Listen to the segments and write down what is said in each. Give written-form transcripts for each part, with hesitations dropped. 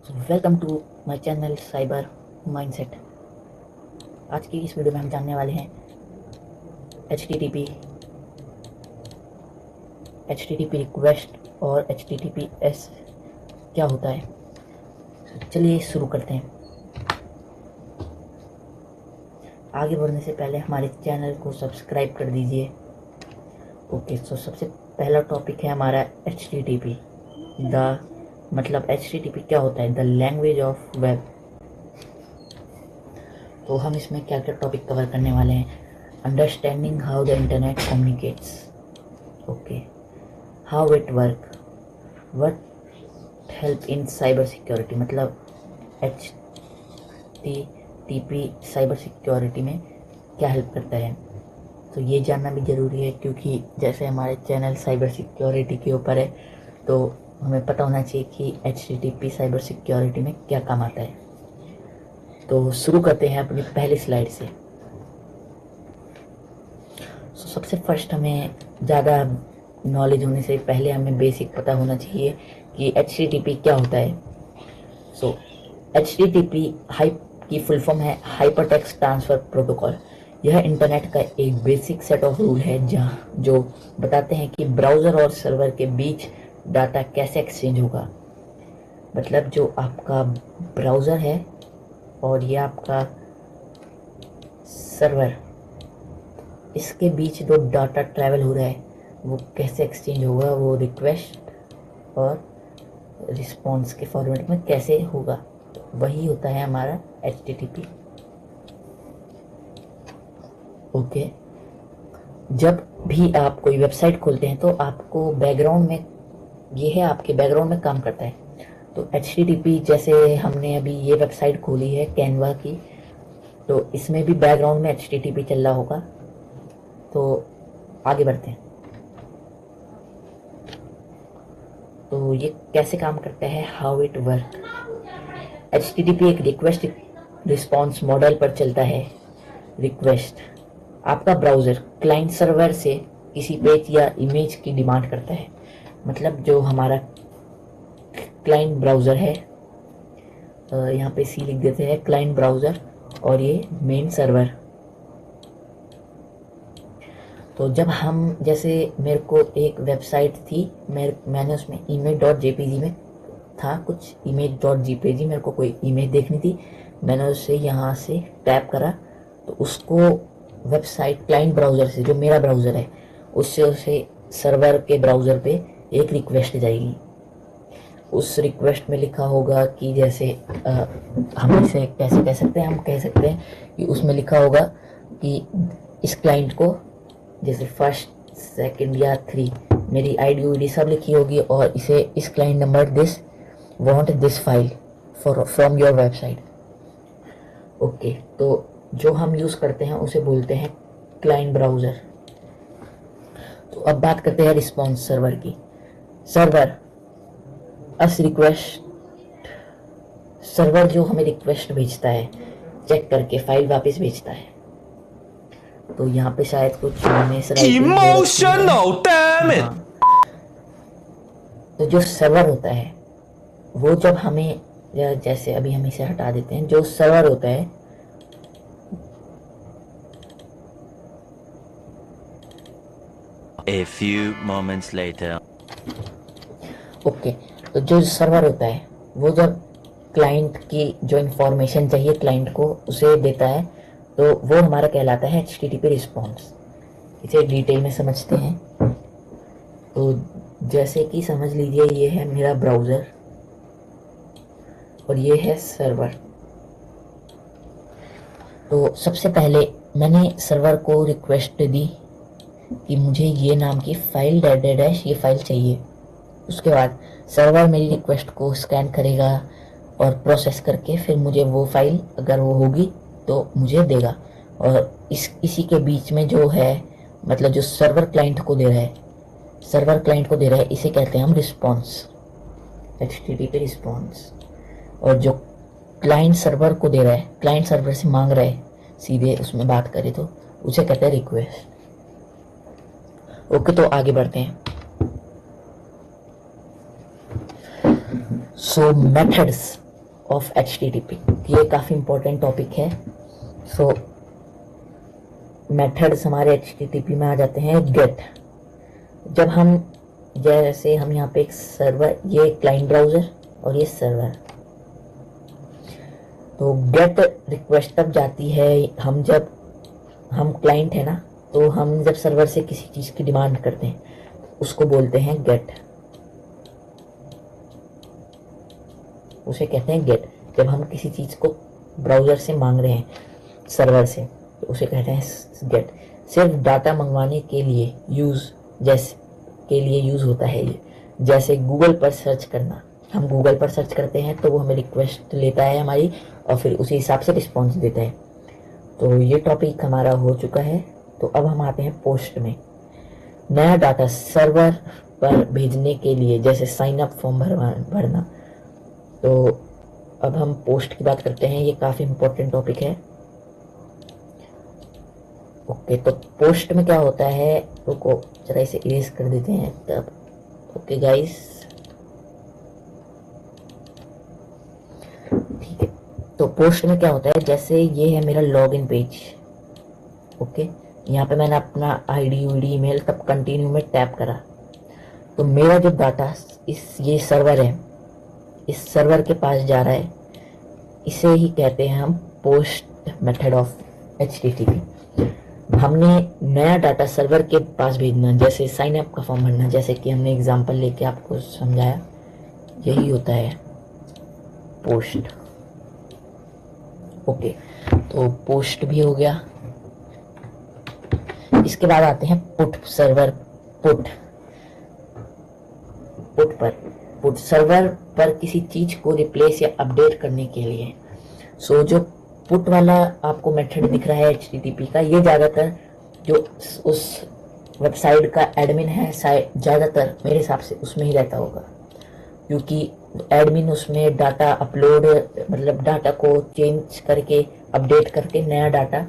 Welcome to my channel cyber mindset. आज की इस वीडियो में हम जानने वाले हैं HTTP रिक्वेस्ट और HTTPS क्या होता है। चलिए शुरू करते हैं। आगे बढ़ने से पहले हमारे चैनल को सब्सक्राइब कर दीजिए। ओके, तो सबसे पहला टॉपिक है हमारा HTTP। मतलब HTTP क्या होता है, द लैंग्वेज ऑफ वेब। तो हम इसमें क्या क्या टॉपिक कवर करने वाले हैं। Understanding how the internet communicates, okay, how it work, what help in cyber security, मतलब HTTP साइबर सिक्योरिटी में क्या हेल्प करता है। तो ये जानना भी ज़रूरी है, क्योंकि जैसे हमारे चैनल साइबर सिक्योरिटी के ऊपर है तो हमें पता होना चाहिए कि HTTP साइबर सिक्योरिटी में क्या काम आता है। तो शुरू करते हैं अपनी पहली स्लाइड से। सबसे फर्स्ट हमें ज़्यादा नॉलेज होने से पहले हमें बेसिक पता होना चाहिए कि HTTP क्या होता है। सो HTTP हाइप की फुल फॉर्म है हाइपर टेक्स्ट ट्रांसफर प्रोटोकॉल। यह इंटरनेट का एक बेसिक सेट ऑफ रूल है जहाँ जो बताते हैं कि ब्राउज़र और सर्वर के बीच डाटा कैसे एक्सचेंज होगा। मतलब जो आपका ब्राउज़र है और ये आपका सर्वर, इसके बीच जो डाटा ट्रैवल हो रहा है वो कैसे एक्सचेंज होगा, वो रिक्वेस्ट और रिस्पॉन्स के फॉर्मेट में कैसे होगा, वही होता है हमारा HTTP। ओके, जब भी आप कोई वेबसाइट खोलते हैं तो आपको बैकग्राउंड में, ये है आपके बैकग्राउंड में काम करता है। तो HTTP, जैसे हमने अभी ये वेबसाइट खोली है कैनवा की, तो इसमें भी बैकग्राउंड में HTTP चल रहा होगा। तो आगे बढ़ते हैं। तो ये कैसे काम करता है, हाउ इट वर्क। HTTP एक रिक्वेस्ट रिस्पॉन्स मॉडल पर चलता है। रिक्वेस्ट, आपका ब्राउज़र क्लाइंट सर्वर से किसी पेज या इमेज की डिमांड करता है। मतलब जो हमारा क्लाइंट ब्राउज़र है, यहाँ पे सी लिख देते हैं, क्लाइंट ब्राउज़र, और ये मेन सर्वर। तो जब हम, जैसे मेरे को एक वेबसाइट थी, मैंने उसमें image.jpg में था कुछ, image.jpg, मेरे को कोई इमेज देखनी थी, मैंने उसे यहाँ से टैप करा तो उसको वेबसाइट क्लाइंट ब्राउज़र से, जो मेरा ब्राउज़र है, उससे उसे सर्वर के ब्राउज़र पे एक रिक्वेस्ट जाएगी। उस रिक्वेस्ट में लिखा होगा कि जैसे हम इसे कैसे कह सकते हैं, हम कह सकते हैं कि उसमें लिखा होगा कि इस क्लाइंट को, जैसे फर्स्ट, सेकंड या 3, मेरी ID सब लिखी होगी, और इसे इस client number this want this file for from your website. Okay, तो जो हम यूज़ करते हैं उसे बोलते हैं क्लाइंट ब्राउज़र। तो अब बात करते हैं रिस्पॉन्स सर्वर की। सर्वर अस रिक्वेस्ट, सर्वर जो हमें रिक्वेस्ट भेजता है, चेक करके फाइल वापस भेजता है। तो यहाँ पे शायद कुछ मिस राइटिंग हो रखी है। Emotional, damn it! हाँ, तो जो सर्वर होता है वो जब हमें, जैसे अभी हम इसे हटा देते हैं, जो सर्वर होता है A few moments later. Okay, तो जो सर्वर होता है वो जब क्लाइंट की जो इंफॉर्मेशन चाहिए क्लाइंट को उसे देता है, तो वो हमारा कहलाता है HTTP रिस्पॉन्स। इसे डिटेल में समझते हैं। तो जैसे कि समझ लीजिए, ये है मेरा ब्राउज़र और ये है सर्वर। तो सबसे पहले मैंने सर्वर को रिक्वेस्ट दी कि मुझे ये नाम की फाइल डैश ये फाइल चाहिए। उसके बाद सर्वर मेरी रिक्वेस्ट को स्कैन करेगा और प्रोसेस करके फिर मुझे वो फाइल, अगर वो होगी तो मुझे देगा। और इसी के बीच में जो है, मतलब जो सर्वर क्लाइंट को दे रहा है, इसे कहते हैं हम रिस्पॉन्स, HTTP रिस्पॉन्स। और जो क्लाइंट सर्वर को दे रहा है, क्लाइंट सर्वर से मांग रहा है, सीधे उसमें बात करें तो उसे कहते हैं रिक्वेस्ट। ओके, तो आगे बढ़ते हैं। सो मेथड्स, ऑफ HTTP, ये काफ़ी इम्पोर्टेंट टॉपिक है। सो मेथड्स हमारे HTTP में आ जाते हैं गेट। जब हम जैसे हम यहाँ पे एक सर्वर, ये क्लाइंट ब्राउज़र और ये सर्वर, तो गेट रिक्वेस्ट तब जाती है जब हम क्लाइंट है ना, तो हम जब सर्वर से किसी चीज़ की डिमांड करते हैं उसको बोलते हैं गेट, उसे कहते हैं गेट। जब हम किसी चीज़ को ब्राउज़र से मांग रहे हैं सर्वर से, तो उसे कहते हैं गेट। सिर्फ डाटा मंगवाने के लिए यूज़ होता है ये। जैसे गूगल पर सर्च करना, हम गूगल पर सर्च करते हैं तो वो हमें रिक्वेस्ट लेता है हमारी, और फिर उसी हिसाब से रिस्पॉन्स देता है। तो ये टॉपिक हमारा हो चुका है। तो अब हम आते हैं पोस्ट में। नया डाटा सर्वर पर भेजने के लिए, जैसे साइन अप फॉर्म भरना। तो अब हम पोस्ट की बात करते हैं, ये काफ़ी इम्पोर्टेंट टॉपिक है। ओके, तो पोस्ट में क्या होता है, रुको जरा इसे इरेज कर देते हैं तब। ओके गाइस, ठीक है। तो पोस्ट में क्या होता है, जैसे ये है मेरा लॉगिन पेज। ओके, यहाँ पे मैंने अपना आईडी ईमेल तब कंटिन्यू में टैप करा, तो मेरा जो डाटा ये सर्वर है, इस सर्वर के पास जा रहा है। इसे ही कहते हैं हम पोस्ट मेथड ऑफ HTTP। हमने नया डाटा सर्वर के पास भेजना, जैसे साइन अप का फॉर्म भरना, जैसे कि हमने एग्जांपल लेके आपको समझाया, यही होता है पोस्ट। ओके, तो पोस्ट भी हो गया। इसके बाद आते हैं पुट सर्वर। पुट सर्वर पर किसी चीज को रिप्लेस या अपडेट करने के लिए। सो जो पुट वाला आपको मेथड दिख रहा है HTTP का, ये ज़्यादातर जो उस वेबसाइट का एडमिन है, ज़्यादातर मेरे हिसाब से उसमें ही रहता होगा, क्योंकि एडमिन उसमें डाटा अपलोड, मतलब डाटा को चेंज करके अपडेट करके नया डाटा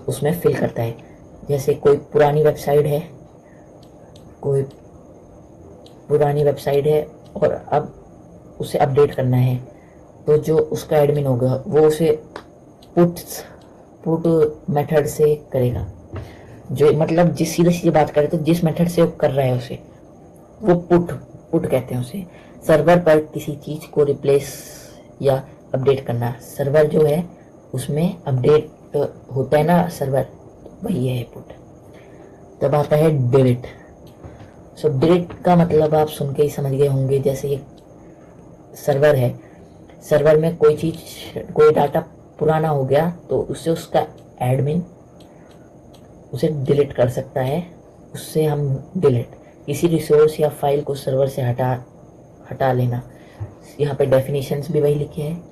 उसमें फिल करता है। जैसे कोई पुरानी वेबसाइट है और अब उसे अपडेट करना है, तो जो उसका एडमिन होगा वो उसे पुट मेथड से करेगा। जो मतलब जिस सीधे सीधे बात करें तो जिस मेथड से वो कर रहा है उसे वो पुट कहते हैं उसे। सर्वर पर किसी चीज़ को रिप्लेस या अपडेट करना, सर्वर जो है उसमें अपडेट होता है ना सर्वर, वही है पुट। तब आता है डिलीट। सो डिलीट का मतलब आप सुन के ही समझ गए होंगे। जैसे ये सर्वर है, सर्वर में कोई डाटा पुराना हो गया तो उससे उसका एडमिन उसे डिलीट कर सकता है। उससे हम डिलीट, किसी रिसोर्स या फाइल को सर्वर से हटा लेना। यहाँ पे डेफिनेशंस भी वही लिखे हैं।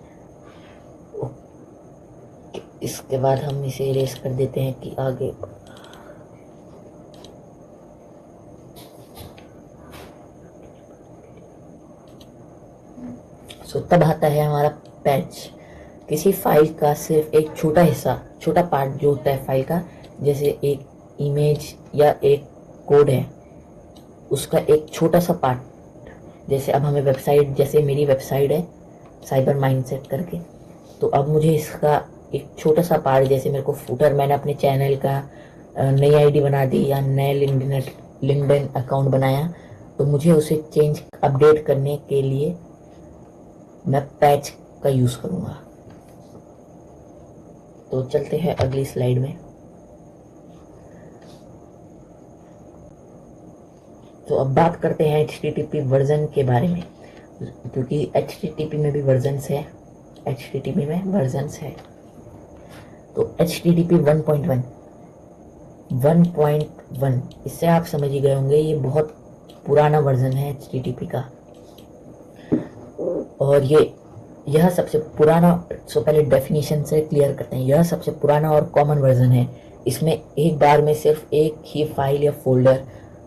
इसके बाद हम इसे इरेज कर देते हैं कि आगे। सो तब आता है हमारा पैच। किसी फाइल का सिर्फ एक छोटा पार्ट जो होता है फाइल का, जैसे एक इमेज या एक कोड है, उसका एक छोटा सा पार्ट। जैसे अब हमें वेबसाइट, जैसे मेरी वेबसाइट है साइबर माइंडसेट करके, तो अब मुझे इसका एक छोटा सा पार्ट, जैसे मेरे को फूटर, मैंने अपने चैनल का नई आईडी बना दी या नए लिंक्डइन अकाउंट बनाया, तो मुझे उसे अपडेट करने के लिए मैं पैच का यूज़ करूँगा। तो चलते हैं अगली स्लाइड में। तो अब बात करते हैं HTTP वर्जन के बारे में, क्योंकि HTTP में भी वर्जन्स है। तो HTTP 1.1, इससे आप समझ ही गए होंगे, ये बहुत पुराना वर्जन है HTTP का। और यह सबसे पुराना, सो पहले डेफिनेशन से क्लियर करते हैं, यह सबसे पुराना और कॉमन वर्जन है। इसमें एक बार में सिर्फ एक ही फाइल या फोल्डर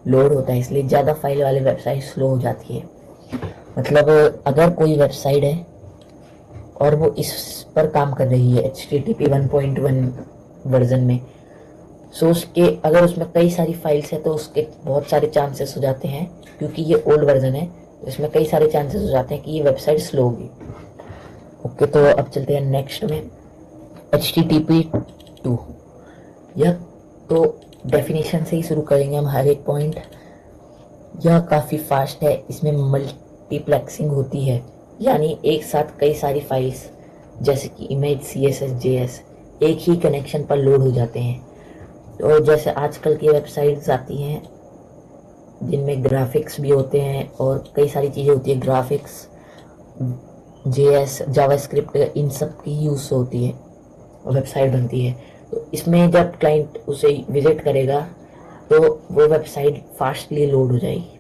लोड होता है, इसलिए ज़्यादा फाइल वाले वेबसाइट स्लो हो जाती है। मतलब अगर कोई वेबसाइट है और वो इस पर काम कर रही है HTTP 1.1 वर्जन में, सो उसके अगर उसमें कई सारी फाइल्स हैं तो उसके बहुत सारे चांसेस हो जाते हैं, क्योंकि ये ओल्ड वर्जन है तो इसमें कई सारे चांसेस हो जाते हैं कि ये वेबसाइट स्लो होगी। ओके, तो अब चलते हैं नेक्स्ट में, HTTP2। यह तो डेफिनेशन से ही शुरू करेंगे हम हर एक पॉइंट। यह काफ़ी फास्ट है, इसमें मल्टीप्लेक्सिंग होती है, यानी एक साथ कई सारी फाइल्स जैसे कि इमेज, CSS, JS एक ही कनेक्शन पर लोड हो जाते हैं। तो जैसे आजकल की वेबसाइट्स आती हैं जिनमें ग्राफिक्स भी होते हैं और कई सारी चीज़ें होती है, ग्राफिक्स, JS, जावास्क्रिप्ट, इन सब की यूज़ होती है, वेबसाइट बनती है। तो इसमें जब क्लाइंट उसे विजिट करेगा तो वो वेबसाइट फास्टली लोड हो जाएगी।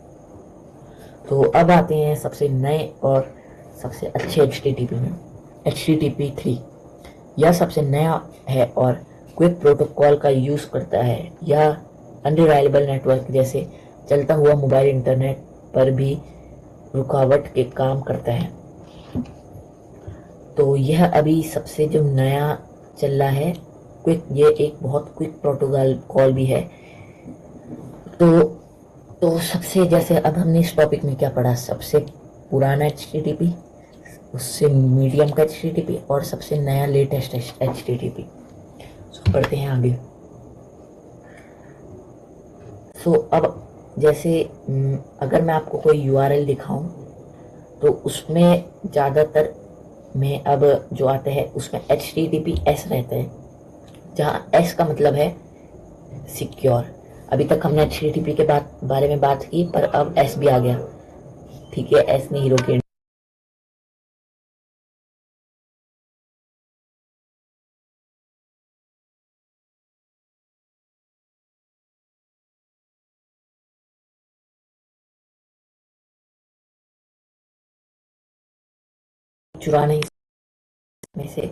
तो अब आते हैं सबसे नए और सबसे अच्छे HTTP में, HTTP3। यह सबसे नया है और क्विक प्रोटोकॉल का यूज़ करता है। यह अनरिलायबल नेटवर्क जैसे चलता हुआ मोबाइल इंटरनेट पर भी रुकावट के काम करता है। तो यह अभी सबसे जो नया चल रहा है क्विक, ये एक बहुत क्विक प्रोटोकॉल कॉल भी है। तो सबसे, जैसे अब हमने इस टॉपिक में क्या पढ़ा, सबसे पुराना HTTP, उससे मीडियम का HTTP और सबसे नया लेटेस्ट HTTP। सो पढ़ते हैं आगे। सो अब जैसे अगर मैं आपको कोई URL दिखाऊं तो उसमें ज़्यादातर में अब जो आता है उसमें HTTPS रहता है, जहाँ S का मतलब है सिक्योर। अभी तक हमने HTTP के बारे में बात की, पर अब S भी आ गया। ठीक है, S ने हीरो के चुरा नहीं में से,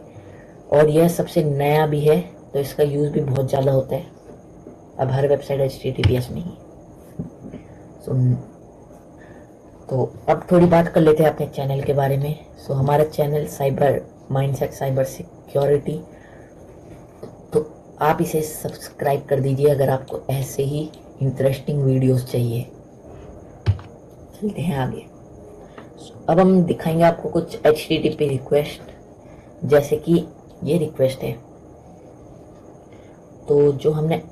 और यह सबसे नया भी है तो इसका यूज़ भी बहुत ज़्यादा होता है। अब हर वेबसाइट HTTPS नहीं। तो अब थोड़ी बात कर लेते हैं अपने चैनल के बारे में। सो हमारा channel cyber mindset, cyber security, तो आप इसे सब्सक्राइब कर दीजिए अगर आपको ऐसे ही इंटरेस्टिंग वीडियोस चाहिए। चलते हैं आगे। अब हम दिखाएंगे आपको कुछ HTTP रिक्वेस्ट, जैसे कि ये रिक्वेस्ट है। तो जो हमने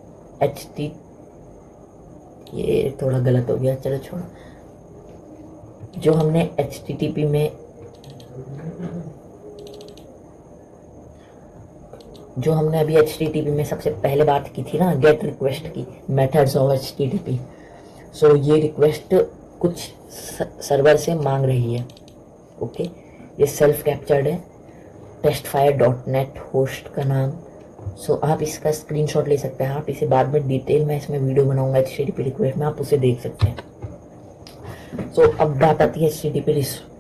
ये थोड़ा गलत हो गया, चलो छोड़ो। जो हमने HTTP में अभी HTTP में सबसे पहले बात की थी ना, गेट रिक्वेस्ट की, मेथड्स ऑफ HTTP। सो ये रिक्वेस्ट कुछ सर्वर से मांग रही है। ओके, ये सेल्फ कैप्चर्ड है, testfire.net होस्ट का नाम। सो आप इसका स्क्रीनशॉट ले सकते हैं। आप इसे बाद में डिटेल में इसमें वीडियो बनाऊंगा HTTP रिक्वेस्ट में, आप उसे देख सकते हैं। सो अब बात आती है HTTP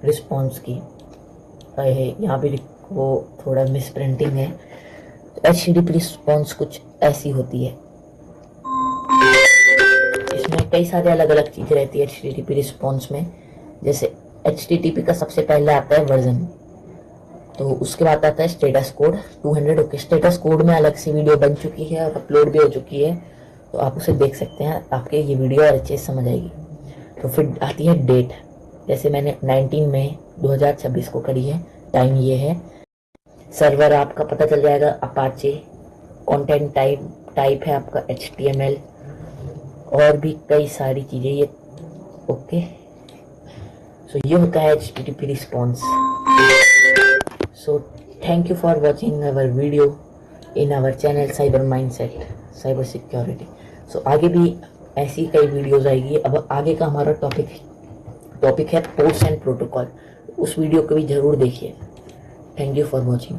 रिस्पॉन्स की। यहाँ पे वो थोड़ा मिस प्रिंटिंग है। तो HTTP रिस्पॉन्स कुछ ऐसी होती है, इसमें कई सारे अलग अलग चीज़ें रहती है HTTP रिस्पॉन्स में। जैसे HTTP का सबसे पहले आता है वर्जन, तो उसके बाद आता है status code 200। Okay, status code में अलग से वीडियो बन चुकी है और अपलोड भी हो चुकी है, तो आप उसे देख सकते हैं, आपके ये वीडियो और अच्छे से समझ आएगी। तो फिर आती है डेट, जैसे मैंने 19 मई 2026 को करी है, टाइम ये है। सर्वर आपका पता चल जाएगा अपाचे, कंटेंट टाइप है आपका HTML, और भी कई सारी चीज़ें ये। ओके, सो ये होता है HTTP response. So thank you for watching our video in our channel cyber mindset, cyber security. So आगे भी ऐसी कई वीडियोस आएगी। अब आगे का हमारा टॉपिक है पोर्ट्स एंड प्रोटोकॉल, उस वीडियो को भी ज़रूर देखिए। Thank you for watching.